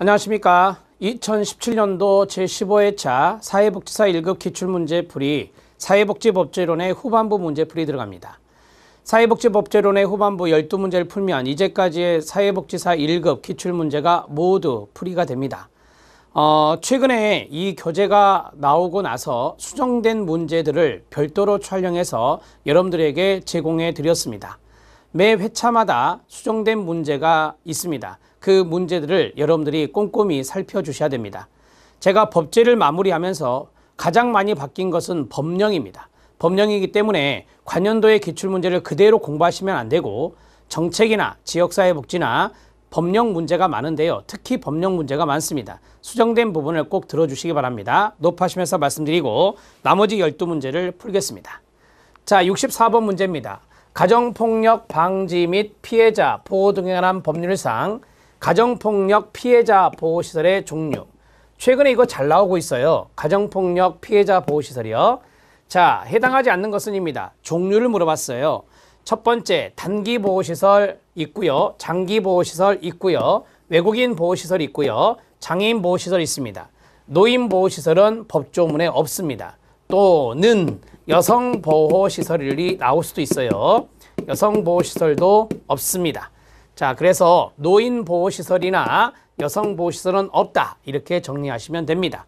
안녕하십니까. 2017년도 제15회차 사회복지사 1급 기출문제풀이 사회복지법제론의 후반부 문제풀이 들어갑니다. 사회복지법제론의 후반부 12문제를 풀면 이제까지의 사회복지사 1급 기출문제가 모두 풀이가 됩니다. 최근에 이 교재가 나오고 나서 수정된 문제들을 별도로 촬영해서 여러분들에게 제공해 드렸습니다. 매 회차마다 수정된 문제가 있습니다. 그 문제들을 여러분들이 꼼꼼히 살펴주셔야 됩니다. 제가 법제를 마무리하면서 가장 많이 바뀐 것은 법령입니다. 법령이기 때문에 관연도의 기출문제를 그대로 공부하시면 안 되고 정책이나 지역사회복지나 법령 문제가 많은데요. 특히 법령 문제가 많습니다. 수정된 부분을 꼭 들어주시기 바랍니다. 높아시면서 말씀드리고 나머지 12문제를 풀겠습니다. 자, 64번 문제입니다. 가정폭력 방지 및 피해자 보호 등에 관한 법률상 가정폭력 피해자 보호시설의 종류. 최근에 이거 잘 나오고 있어요. 가정폭력 피해자 보호시설이요. 자, 해당하지 않는 것은입니다. 종류를 물어봤어요. 첫 번째, 단기 보호시설 있고요. 장기 보호시설 있고요. 외국인 보호시설 있고요. 장애인 보호시설 있습니다. 노인 보호시설은 법조문에 없습니다. 또는 여성 보호시설이 나올 수도 있어요. 여성 보호시설도 없습니다. 자, 그래서 노인 보호시설이나 여성 보호시설은 없다. 이렇게 정리하시면 됩니다.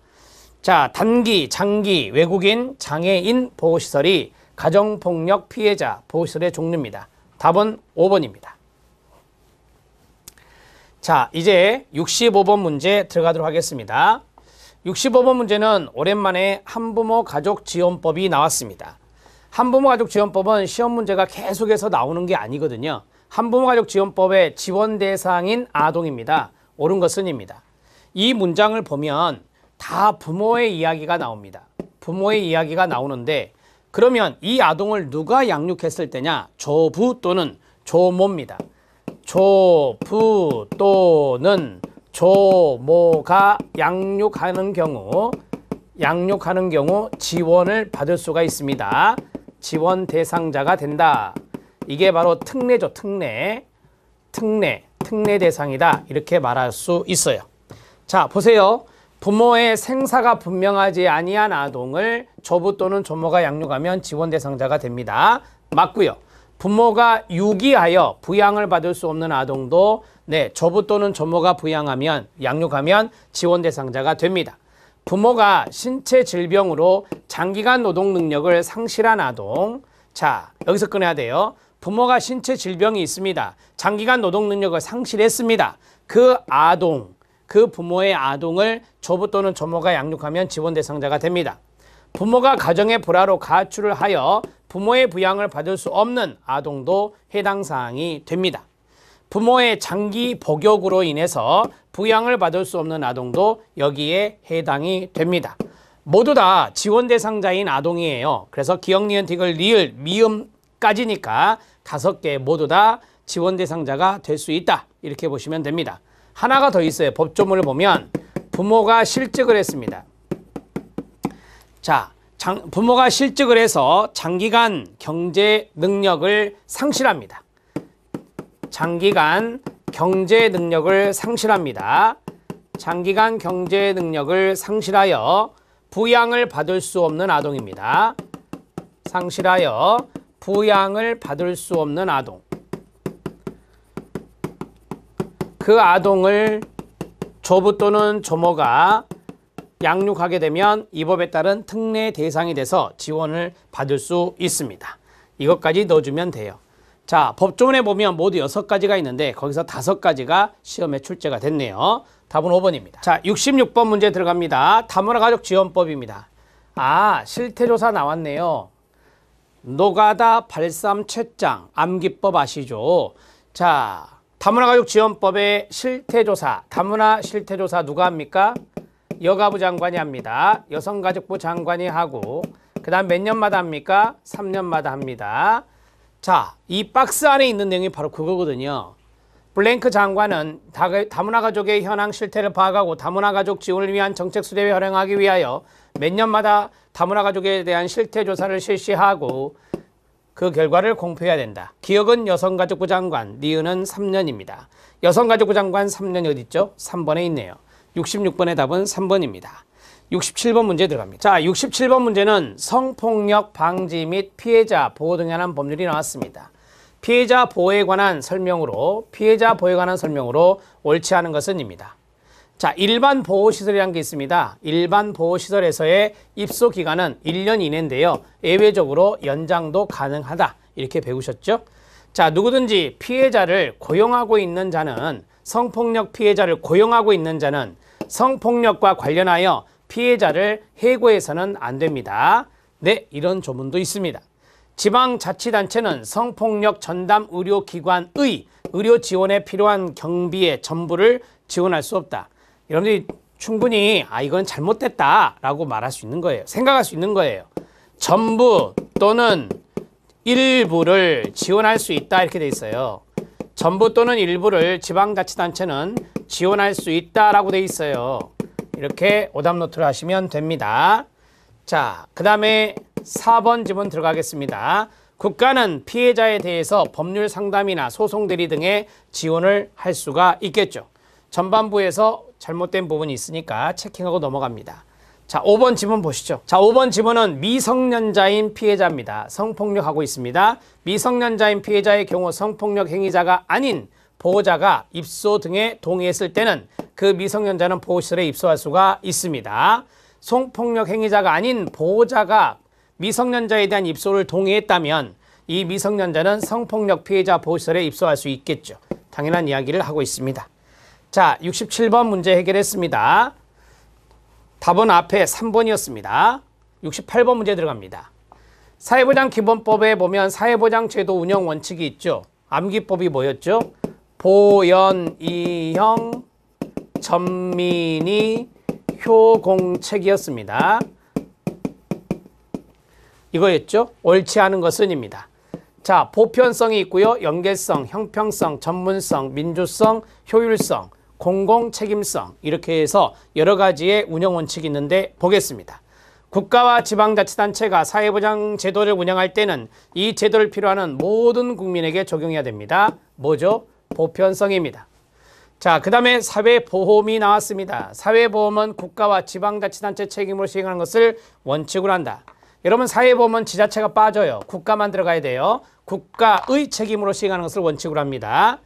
자, 단기, 장기, 외국인, 장애인 보호시설이 가정폭력 피해자 보호시설의 종류입니다. 답은 5번입니다. 자, 이제 65번 문제 들어가도록 하겠습니다. 65번 문제는 오랜만에 한부모 가족지원법이 나왔습니다. 한부모 가족지원법은 시험 문제가 계속해서 나오는 게 아니거든요. 한부모 가족지원법의 지원 대상인 아동입니다. 옳은 것은입니다. 이 문장을 보면 다 부모의 이야기가 나옵니다. 부모의 이야기가 나오는데 그러면 이 아동을 누가 양육했을 때냐? 조부 또는 조모입니다. 조부 또는 조모가 양육하는 경우 지원을 받을 수가 있습니다. 지원 대상자가 된다. 이게 바로 특례죠. 특례 대상이다. 이렇게 말할 수 있어요. 자, 보세요. 부모의 생사가 분명하지 아니한 아동을 조부 또는 조모가 양육하면 지원 대상자가 됩니다. 맞고요. 부모가 유기하여 부양을 받을 수 없는 아동도 조부 또는 조모가 양육하면 지원 대상자가 됩니다. 부모가 신체 질병으로 장기간 노동 능력을 상실한 아동. 자, 여기서 꺼내야 돼요. 부모가 신체 질병이 있습니다. 장기간 노동 능력을 상실했습니다. 그 부모의 아동을 조부 또는 조모가 양육하면 지원 대상자가 됩니다. 부모가 가정의 불화로 가출을 하여 부모의 부양을 받을 수 없는 아동도 해당 사항이 됩니다. 부모의 장기 복역으로 인해서 부양을 받을 수 없는 아동도 여기에 해당이 됩니다. 모두 다 지원 대상자인 아동이에요. 그래서 기역, 니은, 디귿, 리을, 미음까지니까 5개 모두 다 지원 대상자가 될 수 있다. 이렇게 보시면 됩니다. 하나가 더 있어요. 법조문을 보면 부모가 실직을 했습니다. 자, 부모가 실직을 해서 장기간 경제 능력을 상실합니다. 장기간 경제 능력을 상실합니다. 장기간 경제 능력을 상실하여 부양을 받을 수 없는 아동입니다. 상실하여 부양을 받을 수 없는 아동. 그 아동을 조부 또는 조모가 양육하게 되면 이 법에 따른 특례 대상이 돼서 지원을 받을 수 있습니다. 이것까지 넣어주면 돼요. 자, 법조문에 보면 모두 6가지가 있는데 거기서 5가지가 시험에 출제가 됐네요. 답은 5번입니다. 자, 66번 문제 들어갑니다. 다문화 가족 지원법입니다. 아, 실태조사 나왔네요. 노가다 발삼 채장 암기법 아시죠? 자, 다문화 가족 지원법의 실태조사, 다문화 실태조사 누가 합니까? 여가부 장관이 합니다. 여성가족부 장관이 하고 그 다음 몇 년마다 합니까? 3년마다 합니다. 자, 이 박스 안에 있는 내용이 바로 그거거든요. 블랭크 장관은 다문화 가족의 현황 실태를 파악하고 다문화 가족 지원을 위한 정책 수립에 활용하기 위하여 몇 년마다 다문화 가족에 대한 실태 조사를 실시하고 그 결과를 공표해야 된다. 기억은 여성가족부 장관, 니은은 3년입니다. 여성가족부 장관 3년이 어디 있죠? 3번에 있네요. 66번의 답은 3번입니다. 67번 문제 들어갑니다. 자, 67번 문제는 성폭력 방지 및 피해자 보호 등에 관한 법률이 나왔습니다. 피해자 보호에 관한 설명으로 옳지 않은 것은입니다. 자, 일반 보호시설이라는 게 있습니다. 일반 보호시설에서의 입소 기간은 1년 이내인데요. 예외적으로 연장도 가능하다. 이렇게 배우셨죠? 자, 누구든지 피해자를 고용하고 있는 자는, 성폭력 피해자를 고용하고 있는 자는 성폭력과 관련하여 피해자를 해고해서는 안 됩니다. 네, 이런 조문도 있습니다. 지방자치단체는 성폭력 전담 의료기관의 의료 지원에 필요한 경비의 전부를 지원할 수 없다. 여러분들이 충분히 이건 잘못됐다라고 말할 수 있는 거예요. 생각할 수 있는 거예요. 전부 또는 일부를 지원할 수 있다 이렇게 돼 있어요. 전부 또는 일부를 지방자치단체는 지원할 수 있다라고 돼 있어요. 이렇게 오답 노트를 하시면 됩니다. 자, 그 다음에 4번 지문 들어가겠습니다. 국가는 피해자에 대해서 법률 상담이나 소송 대리 등의 지원을 할 수가 있겠죠. 전반부에서 잘못된 부분이 있으니까 체킹하고 넘어갑니다. 자, 5번 지문 보시죠. 자, 5번 지문은 미성년자인 피해자입니다. 성폭력하고 있습니다. 미성년자인 피해자의 경우 성폭력 행위자가 아닌 보호자가 입소 등에 동의했을 때는 그 미성년자는 보호시설에 입소할 수가 있습니다. 성폭력 행위자가 아닌 보호자가 미성년자에 대한 입소를 동의했다면 이 미성년자는 성폭력 피해자 보호시설에 입소할 수 있겠죠. 당연한 이야기를 하고 있습니다. 자, 67번 문제 해결했습니다. 답은 앞에 3번이었습니다. 68번 문제 들어갑니다. 사회보장기본법에 보면 사회보장제도 운영 원칙이 있죠. 암기법이 뭐였죠? 보연이형 전민이 효공책이었습니다. 이거였죠? 옳지 않은 것은입니다. 자, 보편성이 있고요. 연계성, 형평성, 전문성, 민주성, 효율성, 공공책임성 이렇게 해서 여러 가지의 운영 원칙이 있는데 보겠습니다. 국가와 지방자치단체가 사회보장 제도를 운영할 때는 이 제도를 필요하는 모든 국민에게 적용해야 됩니다. 뭐죠? 보편성입니다. 자, 그 다음에 사회보험이 나왔습니다. 사회보험은 국가와 지방자치단체 책임으로 시행하는 것을 원칙으로 한다. 여러분, 사회보험은 지자체가 빠져요. 국가만 들어가야 돼요. 국가의 책임으로 시행하는 것을 원칙으로 합니다.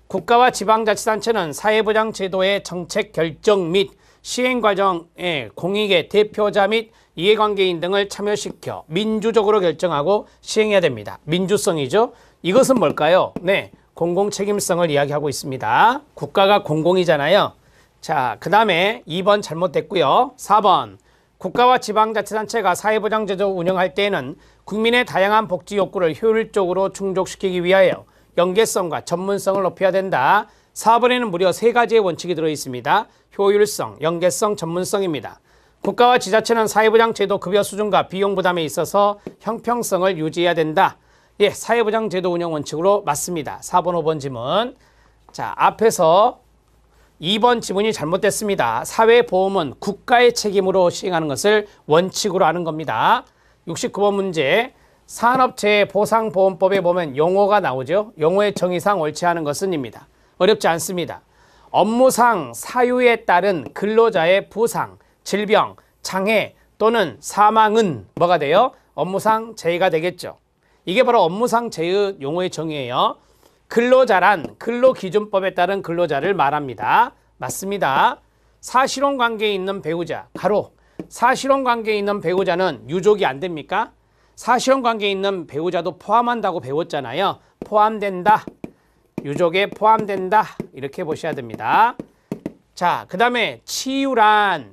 국가와 지방자치단체는 사회보장 제도의 정책 결정 및 시행 과정에 공익의 대표자 및 이해관계인 등을 참여시켜 민주적으로 결정하고 시행해야 됩니다. 민주성이죠. 이것은 뭘까요? 네, 공공책임성을 이야기하고 있습니다. 국가가 공공이잖아요. 자, 그 다음에 2번 잘못됐고요. 4번 국가와 지방자치단체가 사회보장제도 운영할 때에는 국민의 다양한 복지 욕구를 효율적으로 충족시키기 위하여 연계성과 전문성을 높여야 된다. 4번에는 무려 3가지의 원칙이 들어있습니다. 효율성, 연계성, 전문성입니다. 국가와 지자체는 사회보장제도 급여 수준과 비용 부담에 있어서 형평성을 유지해야 된다. 예, 사회보장제도 운영 원칙으로 맞습니다. 4번, 5번 지문. 자, 앞에서 2번 지문이 잘못됐습니다. 사회보험은 국가의 책임으로 시행하는 것을 원칙으로 하는 겁니다. 69번 문제. 산업재해보상보험법에 보면 용어가 나오죠. 용어의 정의상 옳지 않은 것은입니다. 어렵지 않습니다. 업무상 사유에 따른 근로자의 부상, 질병, 장애 또는 사망은 뭐가 돼요? 업무상 재해가 되겠죠. 이게 바로 업무상 재해 용어의 정의예요. 근로자란 근로기준법에 따른 근로자를 말합니다. 맞습니다. 사실혼 관계에 있는 배우자, 가로. 사실혼 관계에 있는 배우자는 유족이 안 됩니까? 사실혼 관계에 있는 배우자도 포함한다고 배웠잖아요. 포함된다. 유족에 포함된다. 이렇게 보셔야 됩니다. 자, 그 다음에 치유란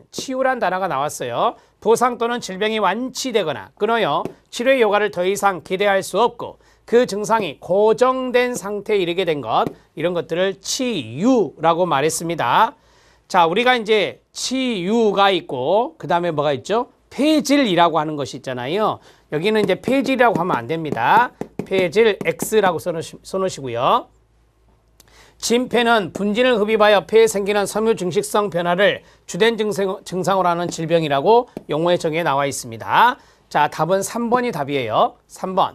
단어가 나왔어요. 부상 또는 질병이 완치되거나 끊어요. 치료의 효과를 더 이상 기대할 수 없고 그 증상이 고정된 상태에 이르게 된 것, 이런 것들을 치유라고 말했습니다. 자, 우리가 이제 치유가 있고 그 다음에 뭐가 있죠? 폐질이라고 하는 것이 있잖아요. 여기는 이제 폐질이라고 하면 안 됩니다. 폐질 X라고 써놓으시고요. 진폐는 분진을 흡입하여 폐에 생기는 섬유 증식성 변화를 주된 증상으로 하는 질병이라고 용어의 정의에 나와 있습니다. 자, 답은 3번이 답이에요. 3번.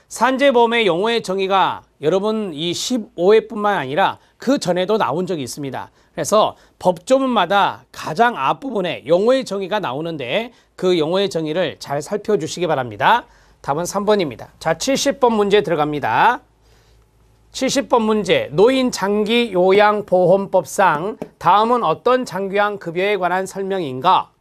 산재보험의 용어의 정의가 여러분 이 15회뿐만 아니라 그 전에도 나온 적이 있습니다. 그래서 법조문마다 가장 앞부분에 용어의 정의가 나오는데 그 용어의 정의를 잘 살펴주시기 바랍니다. 답은 3번입니다. 자, 70번 문제 들어갑니다. 70번 문제, 노인장기요양보험법상 다음은 어떤 장기요양 급여에 관한 설명인가?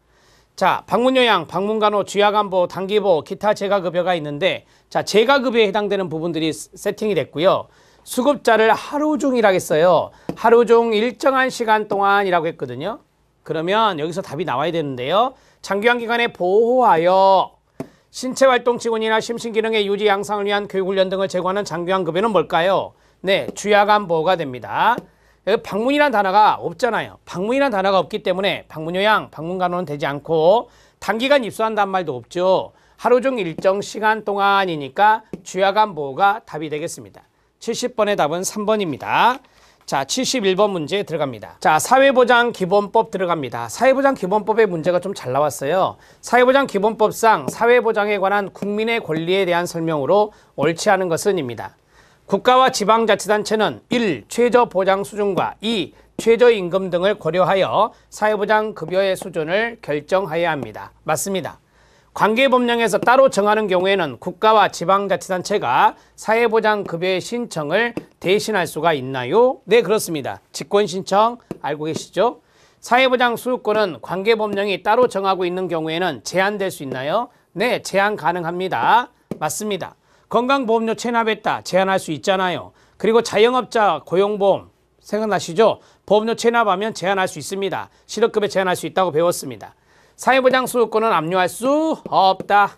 자, 방문요양, 방문간호, 주야간보, 단기보, 기타 재가급여가 있는데, 자, 재가급여에 해당되는 부분들이 세팅이 됐고요. 수급자를 하루 종일이라고 했어요. 하루 종 일정한 시간 동안이라고 했거든요. 그러면 여기서 답이 나와야 되는데요. 장기요양 기간에 보호하여 신체활동 지원이나 심신기능의 유지 양상을 위한 교육훈련 등을 제공하는 장기요양 급여는 뭘까요? 네, 주야간보호가 됩니다. 여기 방문이란 단어가 없잖아요. 방문이란 단어가 없기 때문에 방문요양, 방문간호는 되지 않고 단기간 입소한다는 말도 없죠. 하루 종일 일정 시간 동안이니까 주야간보호가 답이 되겠습니다. 70번의 답은 3번입니다. 자, 71번 문제 들어갑니다. 자, 사회보장기본법 들어갑니다. 사회보장기본법의 문제가 좀 잘 나왔어요. 사회보장기본법상 사회보장에 관한 국민의 권리에 대한 설명으로 옳지 않은 것은입니다. 국가와 지방자치단체는 1. 최저보장 수준과 2. 최저임금 등을 고려하여 사회보장급여의 수준을 결정해야 합니다. 맞습니다. 관계법령에서 따로 정하는 경우에는 국가와 지방자치단체가 사회보장급여의 신청을 대신할 수가 있나요? 네, 그렇습니다. 직권신청 알고 계시죠? 사회보장 수요권은 관계법령이 따로 정하고 있는 경우에는 제한될 수 있나요? 네, 제한 가능합니다. 맞습니다. 건강보험료 체납했다 제한할 수 있잖아요. 그리고 자영업자 고용보험 생각나시죠? 보험료 체납하면 제한할 수 있습니다. 실업급여 제한할 수 있다고 배웠습니다. 사회보장 수요권은 압류할 수 없다.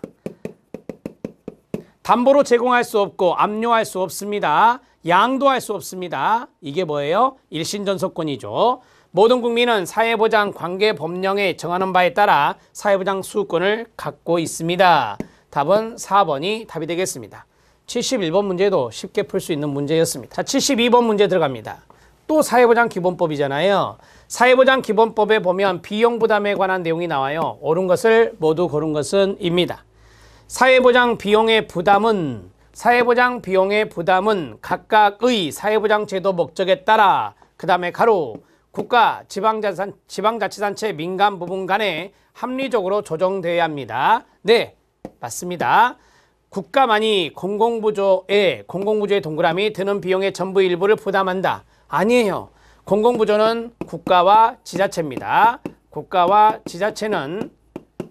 담보로 제공할 수 없고 압류할 수 없습니다. 양도할 수 없습니다. 이게 뭐예요? 일신전속권이죠. 모든 국민은 사회보장 관계법령에 정하는 바에 따라 사회보장 수요권을 갖고 있습니다. 답은 4번이 답이 되겠습니다. 71번 문제도 쉽게 풀 수 있는 문제였습니다. 자, 72번 문제 들어갑니다. 또 사회보장기본법이잖아요. 사회보장기본법에 보면 비용부담에 관한 내용이 나와요. 옳은 것을 모두 고른 것은 입니다. 사회보장 비용의 부담은 각각의 사회보장제도 목적에 따라 그 다음에 가로 국가, 지방자치단체, 민간부문 간에 합리적으로 조정되어야 합니다. 네, 맞습니다. 국가만이 공공부조에 동그라미 드는 비용의 전부 일부를 부담한다. 아니에요. 공공부조는 국가와 지자체입니다. 국가와 지자체는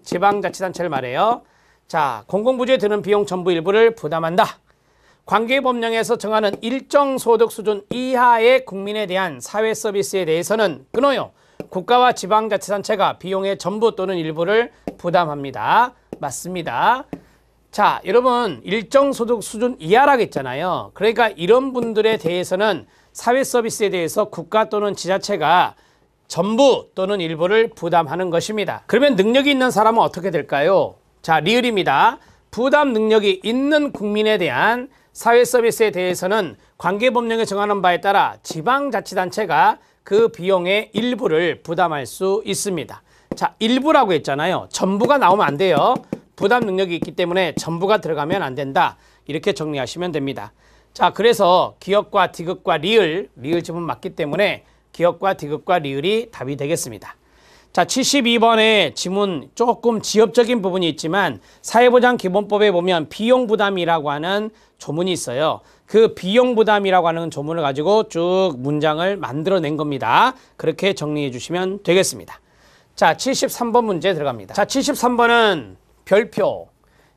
지방자치단체를 말해요. 자, 공공부조에 드는 비용 전부 일부를 부담한다. 관계법령에서 정하는 일정 소득 수준 이하의 국민에 대한 사회 서비스에 대해서는 끊어요. 국가와 지방자치단체가 비용의 전부 또는 일부를 부담합니다. 맞습니다. 자, 여러분 일정 소득 수준 이하라고 했잖아요. 그러니까 이런 분들에 대해서는 사회 서비스에 대해서 국가 또는 지자체가 전부 또는 일부를 부담하는 것입니다. 그러면 능력이 있는 사람은 어떻게 될까요? 자, 리을입니다. 부담 능력이 있는 국민에 대한 사회 서비스에 대해서는 관계법령에 정하는 바에 따라 지방자치단체가 그 비용의 일부를 부담할 수 있습니다. 자, 일부라고 했잖아요. 전부가 나오면 안 돼요. 부담 능력이 있기 때문에 전부가 들어가면 안 된다. 이렇게 정리하시면 됩니다. 자, 그래서 기역과 디귿과 리을 지문 맞기 때문에 기역과 디귿과 리을이 답이 되겠습니다. 자, 72번의 지문 조금 지엽적인 부분이 있지만 사회보장기본법에 보면 비용부담이라고 하는 조문이 있어요. 그 비용부담이라고 하는 조문을 가지고 쭉 문장을 만들어낸 겁니다. 그렇게 정리해 주시면 되겠습니다. 자, 73번 문제 들어갑니다. 자, 73번은 별표.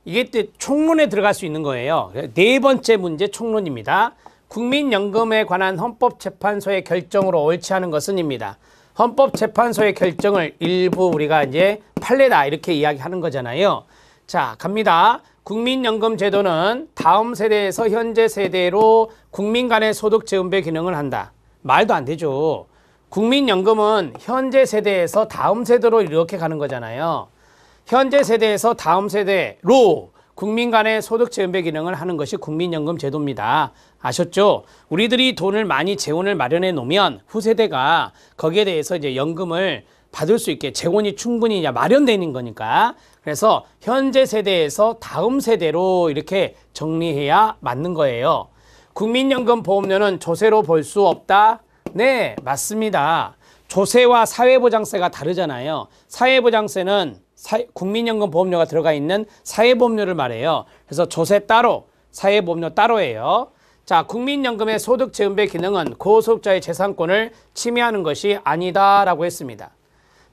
이게 총론에 들어갈 수 있는 거예요. 네 번째 문제 총론입니다. 국민연금에 관한 헌법재판소의 결정으로 옳지 않은 것은입니다. 헌법재판소의 결정을 일부 우리가 이제 판례다 이렇게 이야기하는 거잖아요. 자, 갑니다. 국민연금 제도는 다음 세대에서 현재 세대로 국민 간의 소득 재분배 기능을 한다. 말도 안 되죠. 국민연금은 현재 세대에서 다음 세대로 이렇게 가는 거잖아요. 현재 세대에서 다음 세대로 국민 간의 소득 재분배 기능을 하는 것이 국민연금 제도입니다. 아셨죠? 우리들이 돈을 많이 재원을 마련해 놓으면 후세대가 거기에 대해서 이제 연금을 받을 수 있게 재원이 충분히 마련되는 거니까 그래서 현재 세대에서 다음 세대로 이렇게 정리해야 맞는 거예요. 국민연금 보험료는 조세로 볼 수 없다? 네, 맞습니다. 조세와 사회보장세가 다르잖아요. 사회보장세는 국민연금 보험료가 들어가 있는 사회보험료를 말해요. 그래서 조세 따로, 사회보험료 따로예요. 자, 국민연금의 소득재분배 기능은 고소득자의 재산권을 침해하는 것이 아니다라고 했습니다.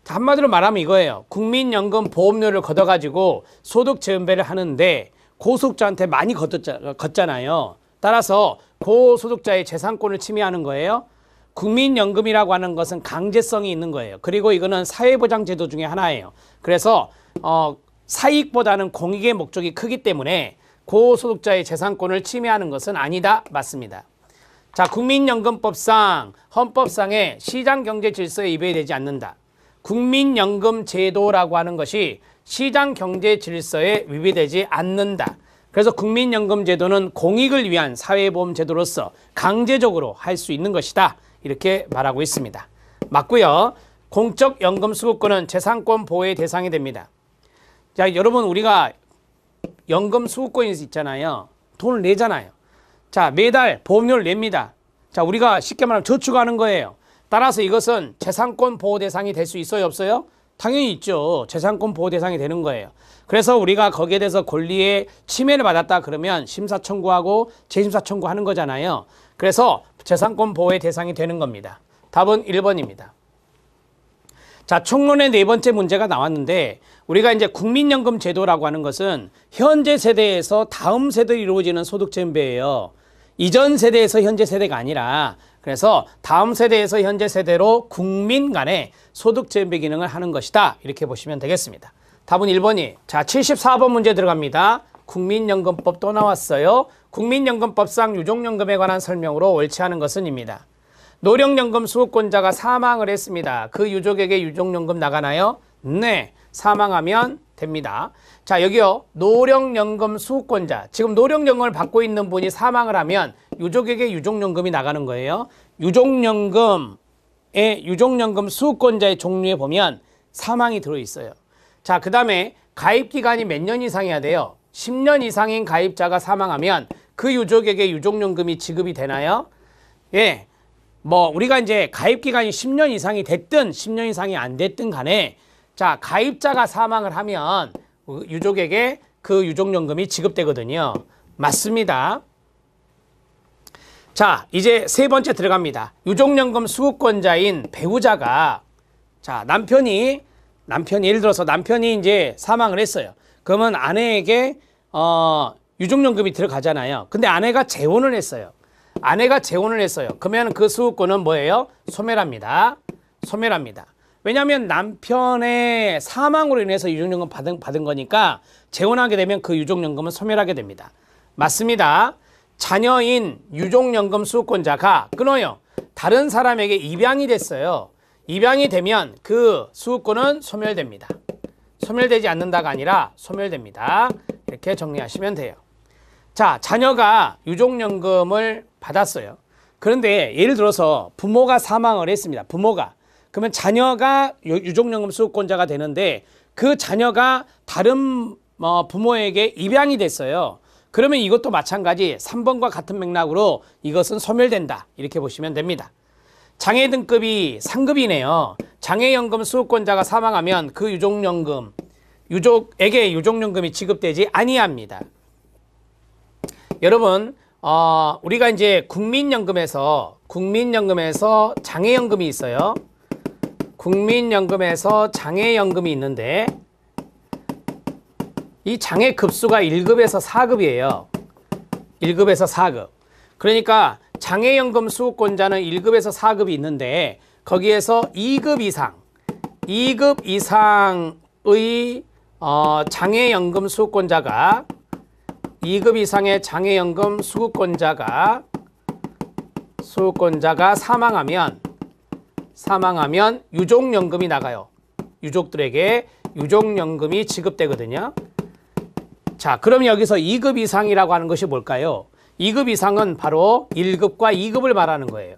한마디로 말하면 이거예요. 국민연금 보험료를 걷어가지고 소득재분배를 하는데 고소득자한테 많이 걷잖아요. 따라서 고소득자의 재산권을 침해하는 거예요. 국민연금이라고 하는 것은 강제성이 있는 거예요. 그리고 이거는 사회보장제도 중에 하나예요. 그래서 사익보다는 공익의 목적이 크기 때문에 고소득자의 재산권을 침해하는 것은 아니다. 맞습니다. 자, 국민연금법상 헌법상의 시장경제질서에 위배되지 않는다. 국민연금 제도라고 하는 것이 시장경제질서에 위배되지 않는다. 그래서 국민연금 제도는 공익을 위한 사회보험 제도로서 강제적으로 할 수 있는 것이다. 이렇게 말하고 있습니다. 맞고요. 공적연금 수급권은 재산권 보호의 대상이 됩니다. 자, 여러분 우리가 연금 수급권이 있잖아요. 돈을 내잖아요. 자, 매달 보험료를 냅니다. 자, 우리가 쉽게 말하면 저축하는 거예요. 따라서 이것은 재산권 보호 대상이 될 수 있어요, 없어요? 당연히 있죠. 재산권 보호 대상이 되는 거예요. 그래서 우리가 거기에 대해서 권리의 침해를 받았다 그러면 심사 청구하고 재심사 청구하는 거잖아요. 그래서 재산권 보호의 대상이 되는 겁니다. 답은 1번입니다. 자, 총론의 네 번째 문제가 나왔는데 우리가 이제 국민연금 제도라고 하는 것은 현재 세대에서 다음 세대로 이루어지는 소득재분배예요. 이전 세대에서 현재 세대가 아니라 그래서 다음 세대에서 현재 세대로 국민 간의 소득재분배 기능을 하는 것이다. 이렇게 보시면 되겠습니다. 답은 1번이. 자, 74번 문제 들어갑니다. 국민연금법 또 나왔어요. 국민연금법상 유족연금에 관한 설명으로 옳지 않은 것은입니다. 노령연금 수급권자가 사망을 했습니다. 그 유족에게 유족연금 나가나요? 네, 사망하면 됩니다. 자, 여기요. 노령연금 수급권자. 지금 노령연금을 받고 있는 분이 사망을 하면 유족에게 유족연금이 나가는 거예요. 유족연금 수급권자의 종류에 보면 사망이 들어있어요. 자, 그 다음에 가입기간이 몇 년 이상이어야 돼요? 10년 이상인 가입자가 사망하면 그 유족에게 유족연금이 지급이 되나요? 예. 뭐 우리가 이제 가입기간이 10년 이상이 됐든 10년 이상이 안 됐든 간에 자, 가입자가 사망을 하면 유족에게 그 유족연금이 지급되거든요. 맞습니다. 자, 이제 세 번째 들어갑니다. 유족연금 수급권자인 배우자가 자, 남편이 예를 들어서 남편이 이제 사망을 했어요. 그러면 아내에게 유족연금이 들어가잖아요. 근데 아내가 재혼을 했어요. 그러면 그 수급권은 뭐예요? 소멸합니다. 왜냐하면 남편의 사망으로 인해서 유족연금 받은 거니까 재혼하게 되면 그 유족연금은 소멸하게 됩니다. 맞습니다. 자녀인 유족연금 수급권자가 끊어요. 다른 사람에게 입양이 됐어요. 입양이 되면 그 수급권은 소멸됩니다. 소멸되지 않는다가 아니라 소멸됩니다. 이렇게 정리하시면 돼요. 자, 자녀가 유족연금을 받았어요. 그런데 예를 들어서 부모가 사망을 했습니다. 그러면 자녀가 유족연금 수급권자가 되는데 그 자녀가 다른 부모에게 입양이 됐어요. 그러면 이것도 마찬가지 3번과 같은 맥락으로 이것은 소멸된다. 이렇게 보시면 됩니다. 장애 등급이 상급이네요. 장애연금 수급권자가 사망하면 그 유족에게 유족연금이 지급되지 아니합니다. 여러분, 우리가 이제 국민연금에서 장애연금이 있어요. 국민연금에서 장애연금이 있는데 이 장애 급수가 1급에서 4급이에요. 1급에서 4급. 그러니까 장애연금 수급권자는 1급에서 4급이 있는데 거기에서 2급 이상의 장애연금 수급권자가 2급 이상의 장애연금 수급권자가 사망하면 유족연금이 나가요. 유족들에게 유족연금이 지급되거든요. 자, 그럼 여기서 2급 이상이라고 하는 것이 뭘까요? 2급 이상은 바로 1급과 2급을 말하는 거예요.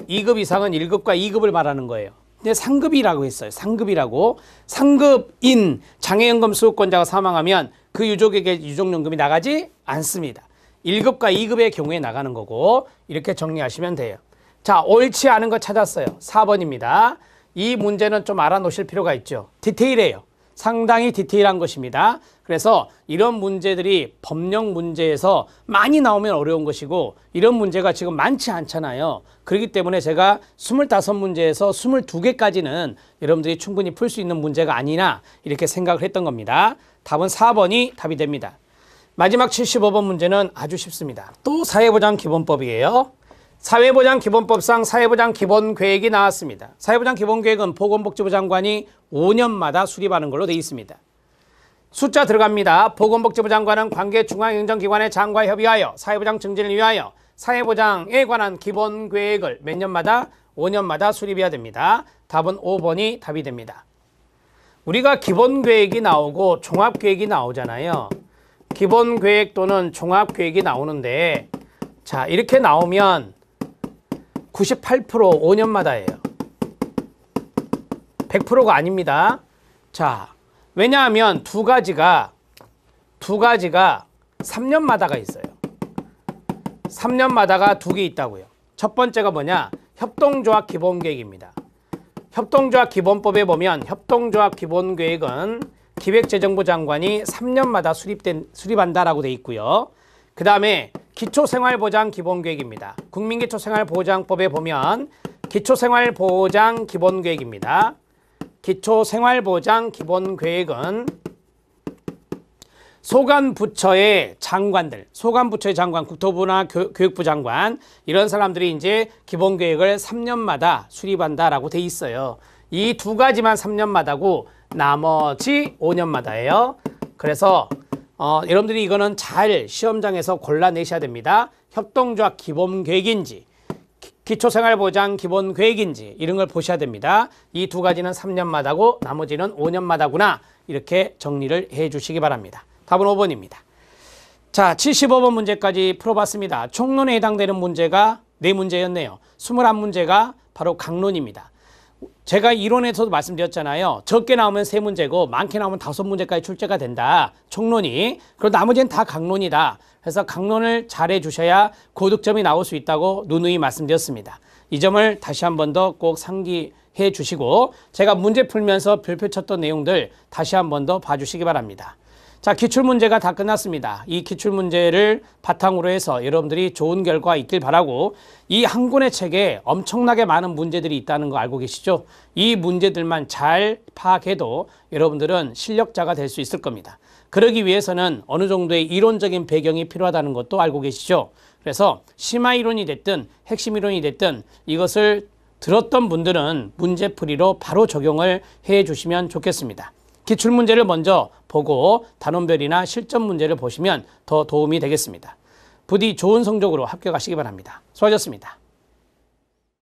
2급 이상은 1급과 2급을 말하는 거예요. 근데 상급이라고 했어요. 상급이라고. 상급인 장애연금 수급권자가 사망하면 그 유족에게 유족연금이 나가지 않습니다. 1급과 2급의 경우에 나가는 거고 이렇게 정리하시면 돼요. 자, 옳지 않은 거 찾았어요. 4번입니다. 이 문제는 좀 알아놓으실 필요가 있죠. 디테일해요. 상당히 디테일한 것입니다. 그래서 이런 문제들이 법령 문제에서 많이 나오면 어려운 것이고 이런 문제가 지금 많지 않잖아요. 그렇기 때문에 제가 25문제에서 22개까지는 여러분들이 충분히 풀 수 있는 문제가 아니나 이렇게 생각을 했던 겁니다. 답은 4번이 답이 됩니다. 마지막 75번 문제는 아주 쉽습니다. 또 사회보장기본법이에요. 사회보장기본법상 사회보장기본계획이 나왔습니다. 사회보장기본계획은 보건복지부 장관이 5년마다 수립하는 걸로 되어 있습니다. 숫자 들어갑니다. 보건복지부 장관은 관계 중앙행정기관의 장과 협의하여 사회보장 증진을 위하여 사회보장에 관한 기본계획을 몇 년마다? 5년마다 수립해야 됩니다. 답은 5번이 답이 됩니다. 우리가 기본계획이 나오고 종합계획이 나오잖아요. 기본계획 또는 종합계획이 나오는데 자, 이렇게 나오면 98% 5년마다예요. 100%가 아닙니다. 자, 왜냐하면 두 가지가 3년마다가 있어요. 3년마다가 두 개 있다고요. 첫 번째가 뭐냐? 협동조합 기본계획입니다. 협동조합 기본법에 보면 협동조합 기본계획은 기획재정부 장관이 3년마다 수립한다라고 돼 있고요. 그 다음에 기초생활보장기본계획입니다. 국민기초생활보장법에 보면 기초생활보장기본계획입니다. 기초생활보장기본계획은 소관부처의 장관들, 국토부나 교육부 장관 이런 사람들이 이제 기본계획을 3년마다 수립한다라고 돼 있어요. 이 두 가지만 3년마다고 나머지 5년마다예요. 그래서 여러분들이 이거는 잘 시험장에서 골라내셔야 됩니다. 협동조합 기본계획인지 기초생활보장 기본계획인지 이런 걸 보셔야 됩니다. 이 두 가지는 3년마다고 나머지는 5년마다구나 이렇게 정리를 해 주시기 바랍니다. 답은 5번입니다. 자, 75번 문제까지 풀어봤습니다. 총론에 해당되는 문제가 4문제였네요. 21문제가 바로 강론입니다. 제가 이론에서도 말씀드렸잖아요. 적게 나오면 3문제고 많게 나오면 5문제까지 출제가 된다. 총론이. 그리고 나머지는 다 강론이다. 그래서 강론을 잘해 주셔야 고득점이 나올 수 있다고 누누이 말씀드렸습니다. 이 점을 다시 한 번 더 꼭 상기해 주시고 제가 문제 풀면서 별표 쳤던 내용들 다시 한 번 더 봐주시기 바랍니다. 자, 기출문제가 다 끝났습니다. 이 기출문제를 바탕으로 해서 여러분들이 좋은 결과 있길 바라고 이 한 권의 책에 엄청나게 많은 문제들이 있다는 거 알고 계시죠? 이 문제들만 잘 파악해도 여러분들은 실력자가 될 수 있을 겁니다. 그러기 위해서는 어느 정도의 이론적인 배경이 필요하다는 것도 알고 계시죠? 그래서 심화이론이 됐든 핵심 이론이 됐든 이것을 들었던 분들은 문제풀이로 바로 적용을 해 주시면 좋겠습니다. 기출문제를 먼저 보고 단원별이나 실전 문제를 보시면 더 도움이 되겠습니다. 부디 좋은 성적으로 합격하시기 바랍니다. 수고하셨습니다.